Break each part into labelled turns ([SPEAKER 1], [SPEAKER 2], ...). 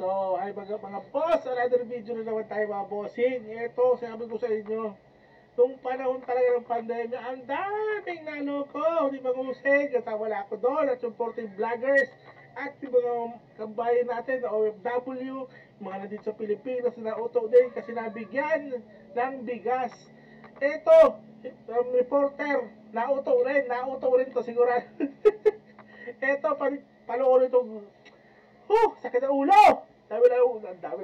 [SPEAKER 1] So, ay mga boss, another video na naman tayo mga bossing. Ito, sabi ko sa inyo, nung panahon talaga ng pandemya, ang daming naloko, di ba ngusig, at wala ako doon, at supporting vloggers, at yung mga kabayan natin, OFW, mga nandito sa Pilipinas, na auto din kasi nabigyan ng bigas. Ito, reporter, nauto rin to sigurado. Ito, panoorin itong, sakit ang ulo! Dami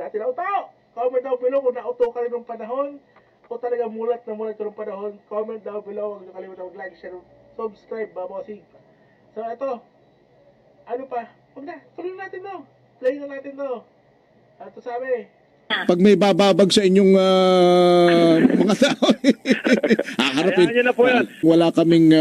[SPEAKER 1] natin na auto! Comment down below kung nauto ka rin ng panahon, o talaga mulat ka ng panahon. Comment down below, huwag niyo kalimutan mag-like, share, subscribe, babosing. So, ito, ano pa? Huwag na, tuloy natin to. Play na natin to. Ito sabi,
[SPEAKER 2] pag may bababag sa inyong mga tao, haharapin.
[SPEAKER 3] Ayan, na po yan.
[SPEAKER 2] Wala kaming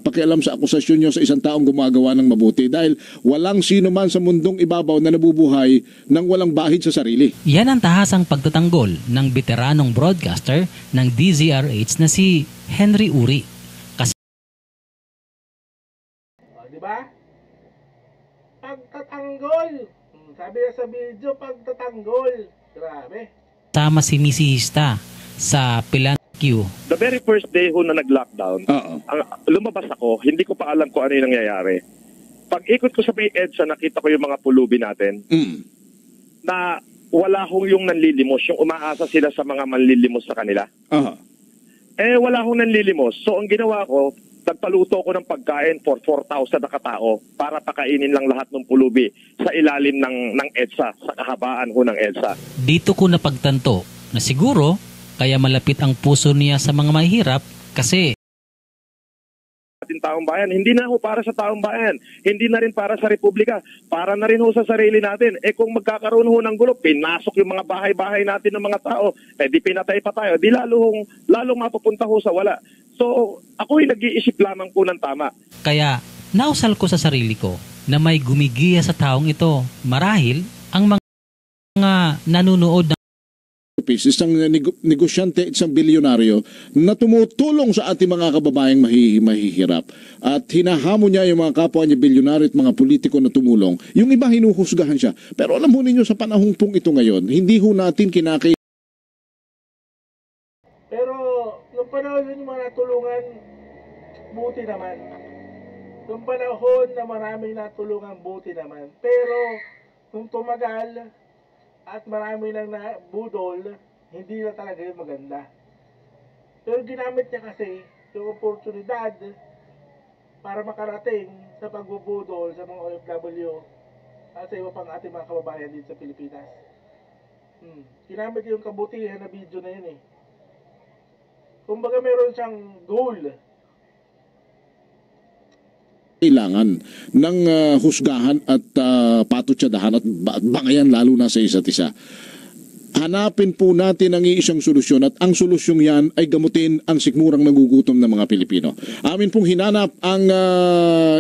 [SPEAKER 2] pakialam sa akusasyon nyo sa isang taong gumagawa ng mabuti dahil walang sino man sa mundong ibabaw na nabubuhay nang walang bahid sa sarili.
[SPEAKER 4] Yan ang tahasang pagtatanggol ng veteranong broadcaster ng DZRH na si Henry Uri.
[SPEAKER 1] di ba? Pagtatanggol. Sabi na sa video, pagtatanggol. Grabe.
[SPEAKER 4] Sama si misihista sa Pilan Q.
[SPEAKER 3] The very first day ho na nag-lockdown, lumabas ako, hindi ko pa alam kung ano yung nangyayari. Pag ikot ko sa EDSA, nakita ko yung mga pulubi natin na wala hong yung nanlilimos, yung umaasa sila sa mga manlilimos sa kanila. Eh, wala hong nanlilimos. So, ang ginawa ko, nagpaluto ko ng pagkain for 4,000 na katao para pakainin lang lahat ng pulubi sa ilalim ng EDSA, sa kahabaan ho ng EDSA.
[SPEAKER 4] Dito ko napagtanto na siguro kaya malapit ang puso niya sa mga mahihirap kasi
[SPEAKER 3] ating taong bayan, hindi na ho para sa taong bayan, hindi na rin para sa Republika, para na rin ho sa sarili natin. Eh kung magkakaroon ho ng gulo, pinasok yung mga bahay-bahay natin ng mga tao, eh di pinatay pa tayo, di lalong mapupunta ho sa wala. So, ako'y nag-iisip lamang po ng tama.
[SPEAKER 4] Kaya, nausal ko sa sarili ko na may gumigiya sa taong ito. Marahil, ang mga nanunood ng
[SPEAKER 2] isang negosyante, isang bilyonaryo na tumutulong sa ating mga kababayang mahihirap at hinahamon niya yung mga kapwa niya bilyonaryo at mga politiko na tumulong. Yung iba hinuhusgahan siya. Pero alam mo ninyo sa panahong pong ito ngayon, hindi ho natin
[SPEAKER 1] Pero nung panahon yun yung mga natulungan, buti naman. Nung panahon na maraming natulungan, buti naman. Pero nung tumagal at marami lang na budol, hindi na talaga yung maganda. Pero ginamit niya kasi yung oportunidad para makarating sa pagbubudol sa mga OFW at sa iba pang ating mga kababayan dito sa Pilipinas. Ginamit yung kabutihan na video na yun eh. Kumbaga meron siyang goal.
[SPEAKER 2] Kailangan ng husgahan at patutsadahan at bangayan lalo na sa isa't isa. Hanapin po natin ang iisang solusyon at ang solusyong yan ay gamutin ang sikmurang nagugutom ng mga Pilipino. Amin pong hinanap ang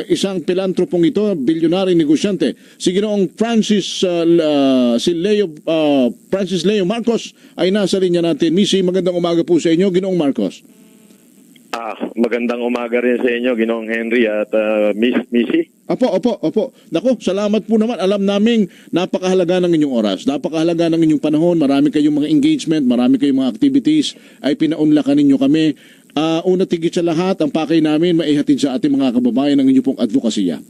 [SPEAKER 2] isang pilantropong ito, bilyonary negosyante, si Ginoong Francis Leo Marcos ay nasa linya natin. Missy, magandang umaga po sa inyo, Ginoong Marcos.
[SPEAKER 3] Magandang umaga rin sa inyo, Ginoong Henry at Missy.
[SPEAKER 2] Opo. Nako, salamat po naman. Alam naming napakahalaga ng inyong oras, napakahalaga ng inyong panahon. Marami kayong mga engagement, marami kayong mga activities. Ay pinaunlakan ninyo kami. Una tigit sa lahat, ang pakay namin maihatid sa ating mga kababayan ng inyong pong advokasya.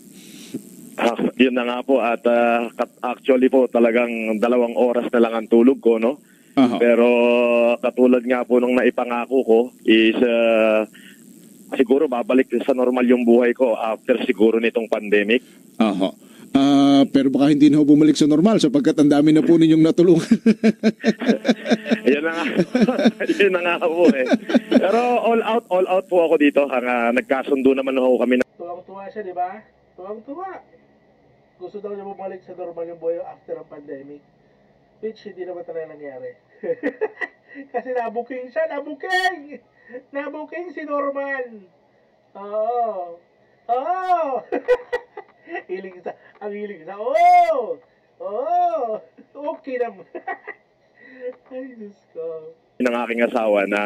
[SPEAKER 3] Yun na nga po at actually po talagang 2 oras na lang ang tulog ko, no? Pero katulad nga po nung naipangako ko is siguro babalik sa normal yung buhay ko after siguro nitong pandemic.
[SPEAKER 2] Pero baka hindi na bumalik sa normal sapagkat ang dami na po ninyong natulungan.
[SPEAKER 3] Yun na nga po eh. Pero all out po ako dito. Nagkasundo naman ako kami.
[SPEAKER 1] Tuwang-tuwa siya, di ba? Tuwang-tuwa. Gusto daw niya bumalik sa normal yung buhay after ang pandemic. Which hindi naman talaga nangyari. Kasi nabuking siya, nabuking si Norman. Oo. Ang hilig sa, okay naman. Ay, Diyos ko.
[SPEAKER 3] Ng aking asawa na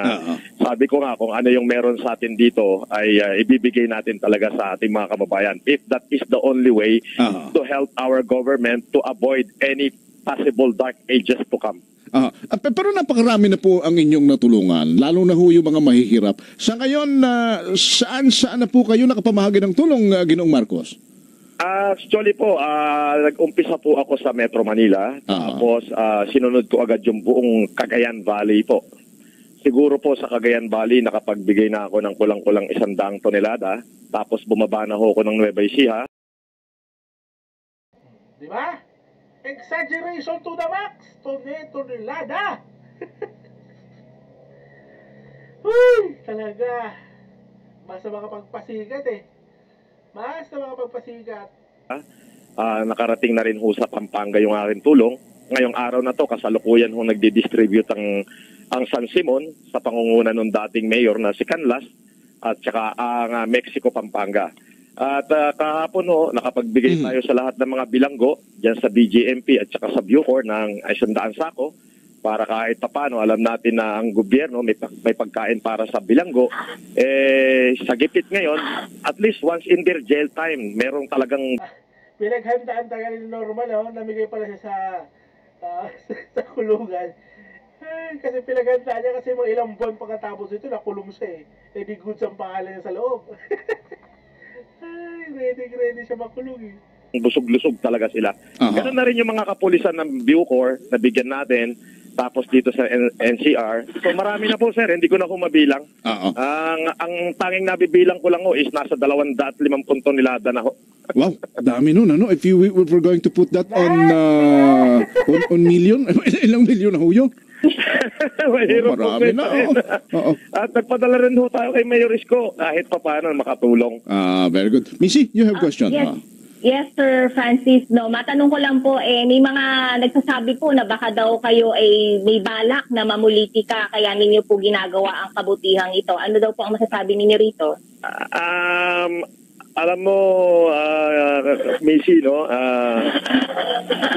[SPEAKER 3] sabi ko nga kung ano yung meron sa atin dito ay ibibigay natin talaga sa ating mga kababayan. If that is the only way to help our government to avoid any possible dark ages to come.
[SPEAKER 2] Pero napakarami na po ang inyong natulungan, lalo na ho yung mga mahihirap. Sa ngayon, saan na po kayo nakapamahagi ng tulong, Ginoong Marcos?
[SPEAKER 3] Actually po, nag-umpisa po ako sa Metro Manila. Tapos sinunod ko agad yung buong Cagayan Valley po. Siguro po sa Cagayan Valley, nakapagbigay na ako ng kulang-kulang 100 tonelada. Tapos bumaba na ho ako ng Nueva Ecija.
[SPEAKER 1] Di ba? Exaggeration to the max. Tonelada. Uy, talaga. Basta makapagpasigat eh.
[SPEAKER 3] Nakarating na rin ho sa Pampanga yung aking tulong. Ngayong araw na to, kasalukuyan ho nagdi-distribute ang San Simon sa pangunguna ng dating mayor na si Canlas at saka ang Mexico, Pampanga. At kahapon ho, nakapagbigay tayo sa lahat ng mga bilanggo dyan sa BGMP at saka sa Bucor ng 100 sako para kahit papano alam natin na ang gobyerno may pagkain para sa bilanggo. Sa gipit ngayon, at least once in their jail time, merong talagang
[SPEAKER 1] pinaghandaan tayo ni normal, namigay pala siya sa kulungan. Ay, kasi pinaghandaan niya kasi mga ilang buwan pagkatapos ito, nakulong siya eh. Di goods ang pangalan niya sa loob. Ay, ready siya makulong eh.
[SPEAKER 3] Busog-lusog talaga sila. Ganun na rin yung mga kapulisan ng Bucor na bigyan natin. Tapos dito sa NCR. So marami na po sir, hindi ko na ho mabilang. Ang tanging nabibilang ko lang ho is nasa 250 tonelada na ho.
[SPEAKER 2] Wow, dami nun ano? If we're going to put that on million, ilang milyon na ho yun? Marami na.
[SPEAKER 3] At nagpadala rin ho tayo kay Mayor Isko kahit pa paano makatulong.
[SPEAKER 2] Very good. Missy, you have a question?
[SPEAKER 5] Yes, Sir Francis. No, matanong ko lang po, may mga nagsasabi po na baka daw kayo ay may balak na mamulitika kaya ninyo po ginagawa ang kabutihang ito. Ano daw po ang masasabi ninyo rito?
[SPEAKER 3] Alam mo, Missy, no?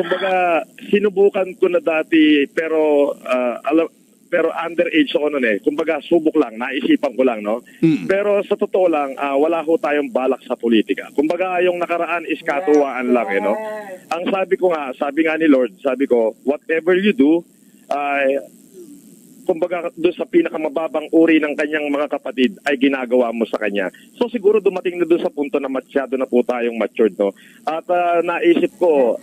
[SPEAKER 3] Kumbaga, sinubukan ko na dati pero pero underage ako noon eh. Kumbaga, subok lang, naisipan ko lang, no? Pero sa totoo lang, wala ho tayong balak sa politika. Kumbaga, yung nakaraan is katuwaan lang, no? Ang sabi nga ni Lord, sabi ko, whatever you do, kumbaga doon sa pinakamababang uri ng kanyang mga kapatid ay ginagawa mo sa kanya. So siguro dumating na doon sa punto na masyado na po tayong matured, no? At naisip ko,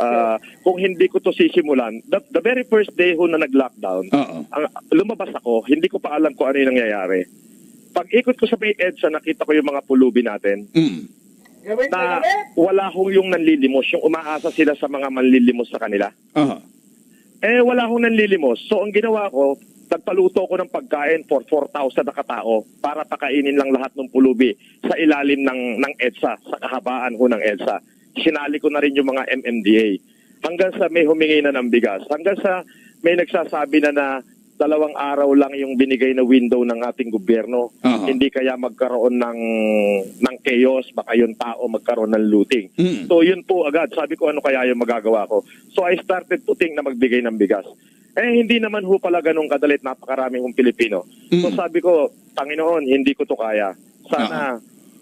[SPEAKER 3] kung hindi ko to sisimulan, the very first day ho na nag-lockdown, lumabas ako, hindi ko pa alam kung ano yung nangyayari. Pag ikot ko sa may EDSA, nakita ko yung mga pulubi natin. Na wala hong yung nanlilimos, yung umaasa sila sa mga manlilimos sa kanila. Wala hong nanlilimos. So ang ginawa ko, nagpaluto ko ng pagkain for 4,000 na katao para pakainin lang lahat ng pulubi sa ilalim ng EDSA, sa kahabaan ho ng EDSA. Sinali ko na rin yung mga MMDA. Hanggang sa may humingi na ng bigas. Hanggang sa may nagsasabi na 2 araw lang yung binigay na window ng ating gobyerno. Hindi kaya magkaroon ng chaos, baka yung tao magkaroon ng looting. So yun po agad, sabi ko ano kaya yung magagawa ko. So I started to think na magbigay ng bigas. Hindi naman ho pala ganun kadalit, napakarami hong Pilipino. So sabi ko, Panginoon, hindi ko to kaya.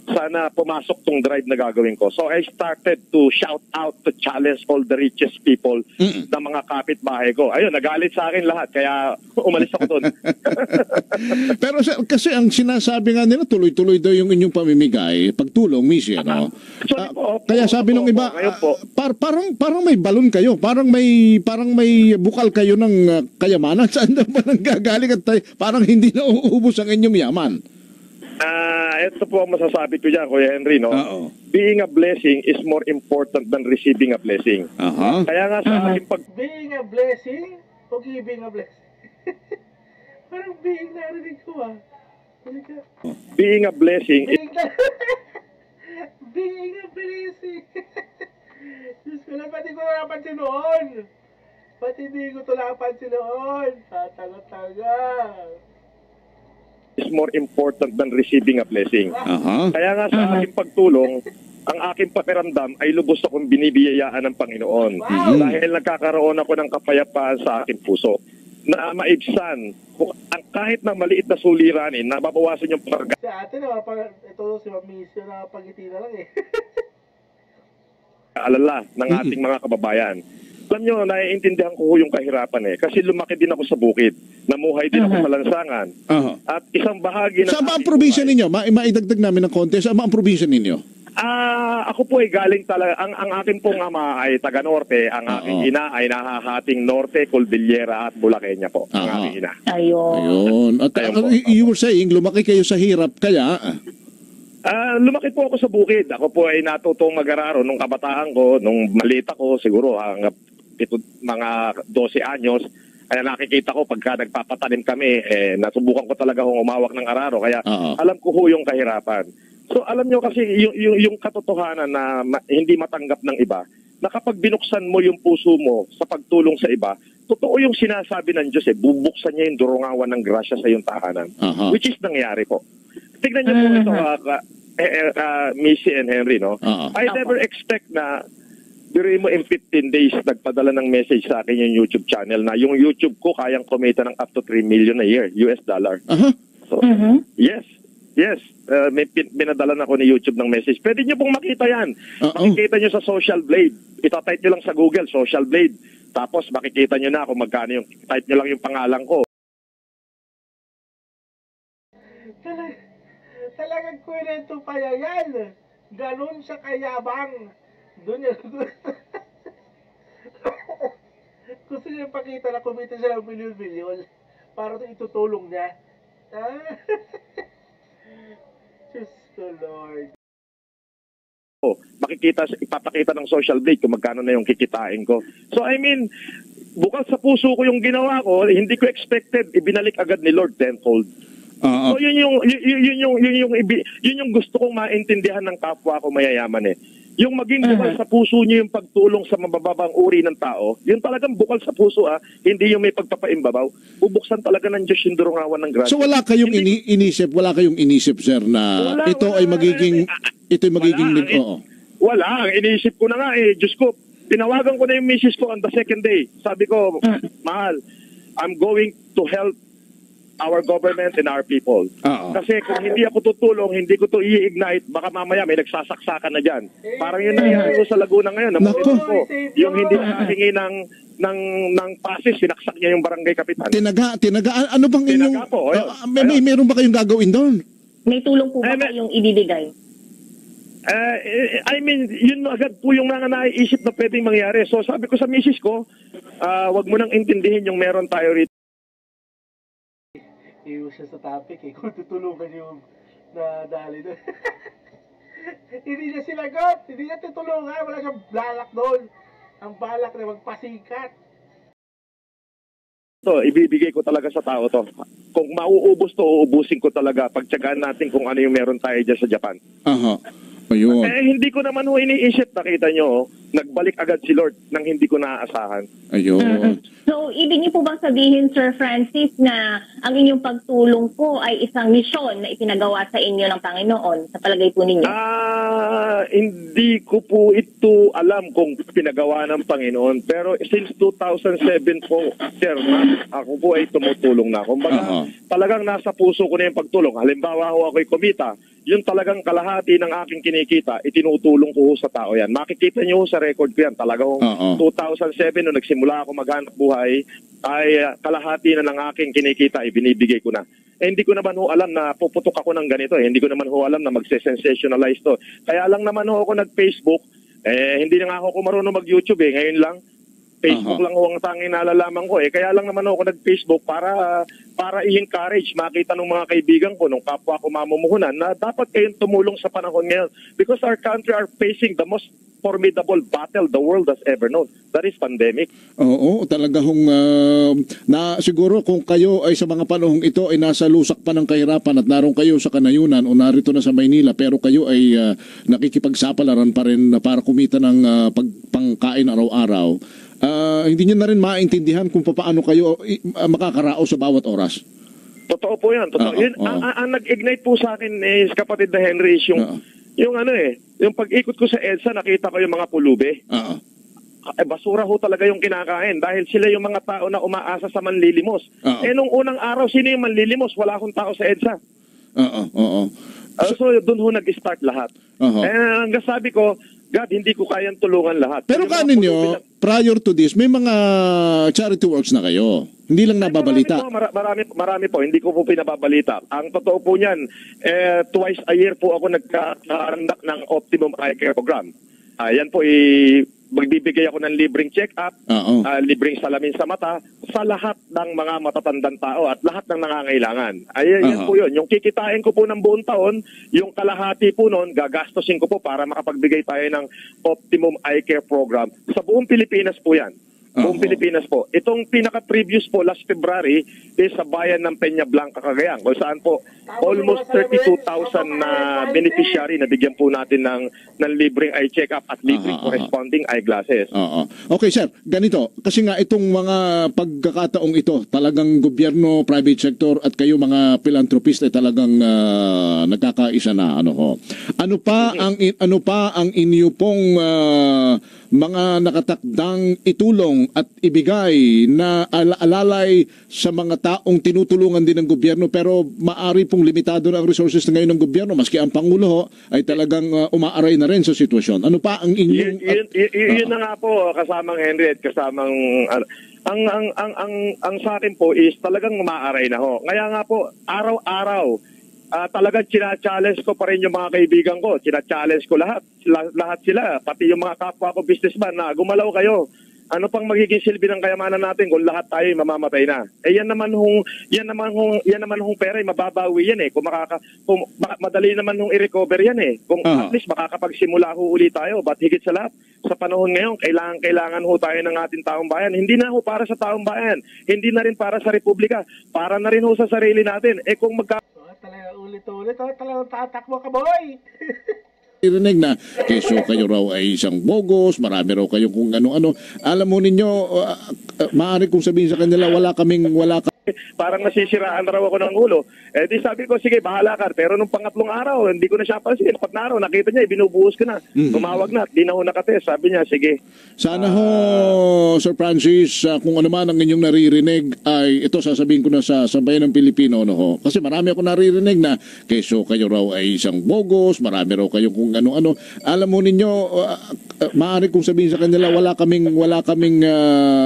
[SPEAKER 3] Sana pumasok tong drive na gagawin ko. So I started to shout out to challenge all the richest people na mga kapitbahay ko. Ayun, nagalit sa akin lahat, kaya umalis ako doon.
[SPEAKER 2] Pero kasi ang sinasabi nga nila, tuloy-tuloy daw yung inyong pamimigay, pagtulong, Missy, ano? Kaya sabi nung iba, parang may balon kayo, parang may bukal kayo ng kayamanan. Saan daw ba nang gagaling at parang hindi na uubos ang inyong yaman?
[SPEAKER 3] Ito po ang masasabi ko dyan, Kuya Henry, no? Being a blessing is more important than receiving a blessing. Kaya nga sa aking
[SPEAKER 1] being a blessing o giving a blessing? Parang being narinig ko
[SPEAKER 3] Being a blessing
[SPEAKER 1] being a blessing. Diyos ko lang, pati ko napansin noon. Pati hindi ko ito napansin noon. Tataga-taga.
[SPEAKER 3] Is more important than receiving a blessing. Kaya nga sa aking pagtulong, ang aking pakiramdam ay lubos akong binibiyayaan ng Panginoon. Dahil nagkakaroon ako ng kapayapaan sa aking puso. Na maibsan, kahit na maliit na suliranin, nababawasan yung pagkakas.
[SPEAKER 1] Sa atin, ito si Mamisyo na pagiti na lang eh.
[SPEAKER 3] Alala ng ating mga kababayan. Alam nyo, naiintindihan ko yung kahirapan Kasi lumaki din ako sa bukid. Namuhay din ako sa lansangan. At isang bahagi ng...
[SPEAKER 2] Saan ba ang probinsya ninyo? Maidagdag namin ng konti. Saan ba ang probinsya ninyo?
[SPEAKER 3] Ako po ay galing talaga. Ang akin pong ama ay taga-norte. Ang aking ina ay nahahating norte, Cordillera at Bulaqueña po. Ang aking ina.
[SPEAKER 2] Ayun. At you were saying, lumaki kayo sa hirap. Kaya...
[SPEAKER 3] lumaki po ako sa bukid. Ako po ay natutong mag-araro nung kabataan ko, nung maliit ako, siguro mga 12 anyos. Kaya nakikita ko pagka nagpapatanim kami, nasubukan ko talaga kung umawak ng araro. Kaya alam ko yung kahirapan. So alam nyo kasi yung katotohanan na hindi matanggap ng iba, na kapag binuksan mo yung puso mo sa pagtulong sa iba, totoo yung sinasabi ng Diyos bubuksan niya yung durungawan ng grasya sa iyong tahanan. Which is nangyari po. Tignan niyo po ito, Missy and Henry, no? I never expect na during mo in 15 days nagpadala ng message sa akin yung YouTube channel na yung YouTube ko kayang kumita ng up to 3 million a year, US dollar. So, yes. May pinadala na ako ni YouTube ng message. Pwede nyo pong makita yan. Makikita nyo sa Social Blade. Itatype nyo lang sa Google, Social Blade. Tapos makikita nyo na kung magkano yung, type nyo lang yung pangalan ko.
[SPEAKER 1] Talagang kwento pa yan. Ganun siya kayabang. Doon niya. Gusto niya pakita na kumita siya ng milyon-milyon para itutulong niya. Diyos ko, Lord.
[SPEAKER 3] Ipapakita ng Social Blade kung magkano na yung kikitain ko. So I mean, bukal sa puso ko yung ginawa ko, hindi ko expected, ibinalik agad ni Lord tenfold. So yun yung gusto kong maintindihan ng kapwa ko mayayaman Yung maging bukal sa puso niyo yung pagtulong sa mabababang uri ng tao, yun talagang bukal sa puso hindi yung may pagpapaimbabaw. Bubuksan talaga ng Diyos yung durungawan ng grasya.
[SPEAKER 2] So wala kayong inisip, sir, na ito ay magiging
[SPEAKER 3] Wala, ang iniisip ko na nga Diyos ko, tinawagan ko na yung misis ko on the second day. Sabi ko, mahal, I'm going to help our government and our people. Kasi kung hindi ako tutulong, hindi ko to i-ignite, baka mamaya may nagsasaksakan na dyan. Parang yun nangyari ko sa Laguna ngayon. Yung hindi nakahingi ng pasis, sinaksak niya yung barangay kapitan.
[SPEAKER 2] Tinaga. Ano bang inyong...
[SPEAKER 3] Tinaga po.
[SPEAKER 2] Meron ba kayong gagawin doon?
[SPEAKER 5] May tulong po ba kayong ibibigay?
[SPEAKER 3] I mean, yun agad po yung mga naiisip na pwedeng mangyari. So sabi ko sa misis ko, wag mo nang intindihin yung meron tayo rito.
[SPEAKER 1] Iwas siya sa topic kung tutulungan yung nadali doon. Hindi niya sinagot, hindi niya tutulungan, wala siyang balak doon. Ang balak na magpasikat.
[SPEAKER 3] Ibibigay ko talaga sa tao to. Kung mauubos to, uubusin ko talaga. Pagtsagaan natin kung ano yung meron tayo dyan sa Japan.
[SPEAKER 2] Ayun.
[SPEAKER 3] Hindi ko naman iniisip, nakita nyo, nagbalik agad si Lord nang hindi ko naaasahan.
[SPEAKER 2] Ayun.
[SPEAKER 5] So, ibig niyo po bang sabihin, Sir Francis, na ang inyong pagtulong po ay isang misyon na itinagawa sa inyo ng Panginoon, sa palagay po ninyo?
[SPEAKER 3] Hindi ko po ito alam kung pinagawa ng Panginoon. Pero since 2007 po, sir, ako po ay tumutulong na. Kumbaga, talagang nasa puso ko na yung pagtulong. Halimbawa ako ako'y kumita, yung talagang kalahati ng aking kinikita, itinutulong ko sa tao yan. Makikita nyo sa record ko yan. Talagang 2007, nung nagsimula ako maghanap buhay, ay kalahati na ng aking kinikita, ibinibigay ko na. Hindi ko naman ho alam na puputok ako ng ganito. Hindi ko naman ho alam na magse-sensationalize to. Kaya lang naman ho ako nag-Facebook. Hindi na nga ako marunong mag-YouTube Ngayon lang. Facebook lang ho ang tanging nalalaman ko Kaya lang naman ako nag-Facebook para i-encourage, makita ng mga kaibigan ko, nung kapwa ko mamumuhunan, na dapat kayong tumulong sa panahon ngayon. Because our country are facing the most formidable battle the world has ever known. That is pandemic.
[SPEAKER 2] Oo, talaga na siguro kung kayo ay sa mga panahong ito ay nasa lusak pa ng kahirapan at naroon kayo sa Kanayunan o narito na sa Maynila, pero kayo ay nakikipagsapalaran pa rin para kumita ng pangkain araw-araw. Hindi nyo na rin maintindihan kung paano kayo makakaraos sa bawat oras.
[SPEAKER 3] Totoo po yan. Totoo. Ang nag-ignite po sa akin kapatid na Henry is yung pag-ikot ko sa EDSA, nakita ko yung mga pulubi. Basura ho talaga yung kinakain dahil sila yung mga tao na umaasa sa manlilimos. Nung unang araw, sino yung manlilimos? Wala akong tao sa EDSA. So doon ho nag-start lahat. Hanggang sabi ko, God, hindi ko kayang tulungan lahat.
[SPEAKER 2] Pero
[SPEAKER 3] Yung mga
[SPEAKER 2] kanin nyo,
[SPEAKER 3] pulubi lang-
[SPEAKER 2] prior to this, may mga charity works na kayo. Hindi lang nababalita.
[SPEAKER 3] Marami po. Hindi ko po pinababalita. Ang totoo po niyan, twice a year po ako nagkakandak ng Optimum Eye Care Program. Yan po, magbibigay ako ng libreng check-up, libreng salamin sa mata, sa lahat ng mga matatandang tao at lahat ng nangangailangan. Yan po yun. Yung kikitain ko po ng buong taon, yung kalahati po noon, gagastosin ko po para makapagbigay tayo ng Optimum Eye Care Program. Sa buong Pilipinas po yan. Buong Pilipinas po. Itong pinaka-previous po, last February, is sa bayan ng Peña Blanca, Cagayan, kung saan po almost 32,000 na beneficiary na bigyan po natin ng libreng eye check-up at libreng corresponding eyeglasses.
[SPEAKER 2] Okay, sir. Ganito. Kasi nga itong mga pagkakataong ito, talagang gobyerno, private sector at kayo mga philanthropist ay talagang nagkakaisa na. Ano pa ang inyo pong mga nakatakdang itulong at ibigay na alalay sa mga taong tinutulungan din ng gobyerno pero maari pong limitado na ang resources na ngayon ng gobyerno maski ang Pangulo ay talagang umaaray na rin sa sitwasyon. Ano pa ang inyong...
[SPEAKER 3] Yun na nga po, kasamang Henry at kasamang... Ang sa akin po is talagang umaaray na ho. Kaya nga po, araw-araw, talagang china-challenge ko pa rin yung mga kaibigan ko. China-challenge ko lahat sila, pati yung mga kapwa ko businessman na gumalaw kayo. Ano pang magiging silbi ng kayamanan natin kung lahat tayo mamamatay na? Yan naman hong pera mababawi yan eh. Kung madali naman hong i-recover yan eh. Kung at least makakapagsimula ho uli tayo. But higit sa lahat, sa panahon ngayon, kailangan ho tayo ng ating taong bayan. Hindi na ho para sa taong bayan. Hindi na rin para sa Republika. Para na rin ho sa sarili natin. Kung
[SPEAKER 1] talaga ulit-ulit. Talagang tatakbo ka, boy!
[SPEAKER 2] Irinig na keso kayo raw ay isang bogos, marami raw kayo kung ano-ano. Alam mo ninyo, maaari kong sabihin sa kanila, wala
[SPEAKER 3] parang nasisiraan raw ako ng ulo. Di sabi ko, sige, bahala ka. Pero nung pangatlong araw, hindi ko na siya pansin. 4 na araw, nakita niya, binubuhos ko na. Tumawag na, di na ho nakatest. Sabi niya, sige.
[SPEAKER 2] Sana ho, Sir Francis, kung ano man ang inyong naririnig, ay ito sasabihin ko na sa bayan ng Pilipino. Kasi marami ako naririnig na keso kayo raw ay isang bogos, marami raw kayo kung ano-ano. Alam mo ninyo, maaari kong sabihin sa kanila, wala kaming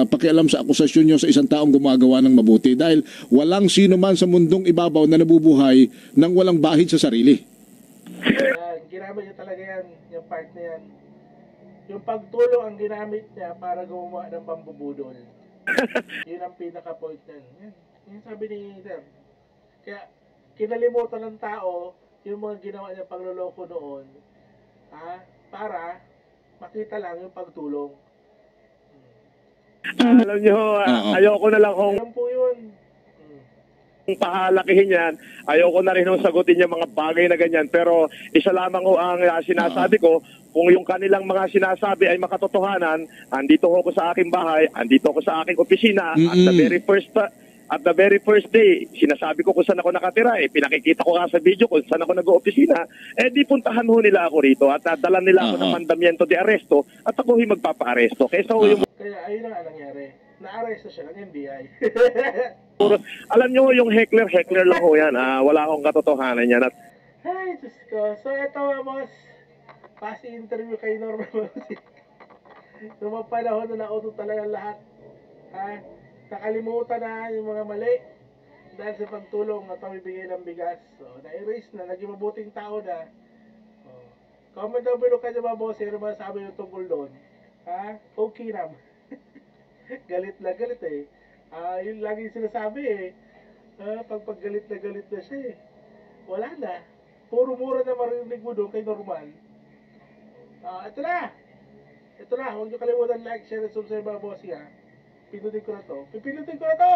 [SPEAKER 2] pakialam sa akusasyon nyo sa isang taong gumagawa ng mabuti. Dahil walang sino man sa mundong ibabaw na nabubuhay nang walang bahid sa sarili.
[SPEAKER 1] Ginamit niya talaga yan, yung part na yan. Yung pagtulong ang ginamit niya para gumawa ng pambubudol. Yun ang pinaka-point niyan. Yung sabi ni Sir. Kaya kinalimutan ng tao yung mga ginawa niya pagluloko noon para makita lang yung pagtulong.
[SPEAKER 3] Alam nyo, ayoko na lang kung
[SPEAKER 1] po yun.
[SPEAKER 3] pahalakihin yan. Ayoko na rin nung sagutin yung mga bagay na ganyan. Pero isa lamang ho ang sinasabi ko, kung yung kanilang mga sinasabi ay makatotohanan, andito ako sa aking bahay, andito ako sa aking opisina, at the very first day, sinasabi ko kung saan ako nakatira, pinakikita ko nga sa video kung saan ako nag-opisina, di puntahan ho nila ako rito at dalan nila ako ng mandamiento de aresto at ako magpapa-aresto. Kaya
[SPEAKER 1] ayun ang nangyari. Na-aresto siya ng NBI.
[SPEAKER 3] Alam nyo, yung heckler lang ho yan. Wala akong katotohanan yan.
[SPEAKER 1] Ay, Diyos ko. So, ito, boss. Pasi interview kay Norma Mosi. Noong mga panahon na nauto talaga lahat. Nakalimutan na yung mga mali. Dahil sa pagtulong at pamibigay ng bigas. So, na-erase na. Naging mabuting tao na. Comment down below kayo mga boss. Ano ba sabi yung tungkol doon? Okay naman. Galit na galit eh. Yun lagi sinasabi eh. Pag galit na siya eh. Wala na. Puro mura na marinig mo doon kay Norman. Ito na. Huwag niyo kalimutan like, share, and subscribe mga boss. Pinutin ko na to. Pipinutin ko na to.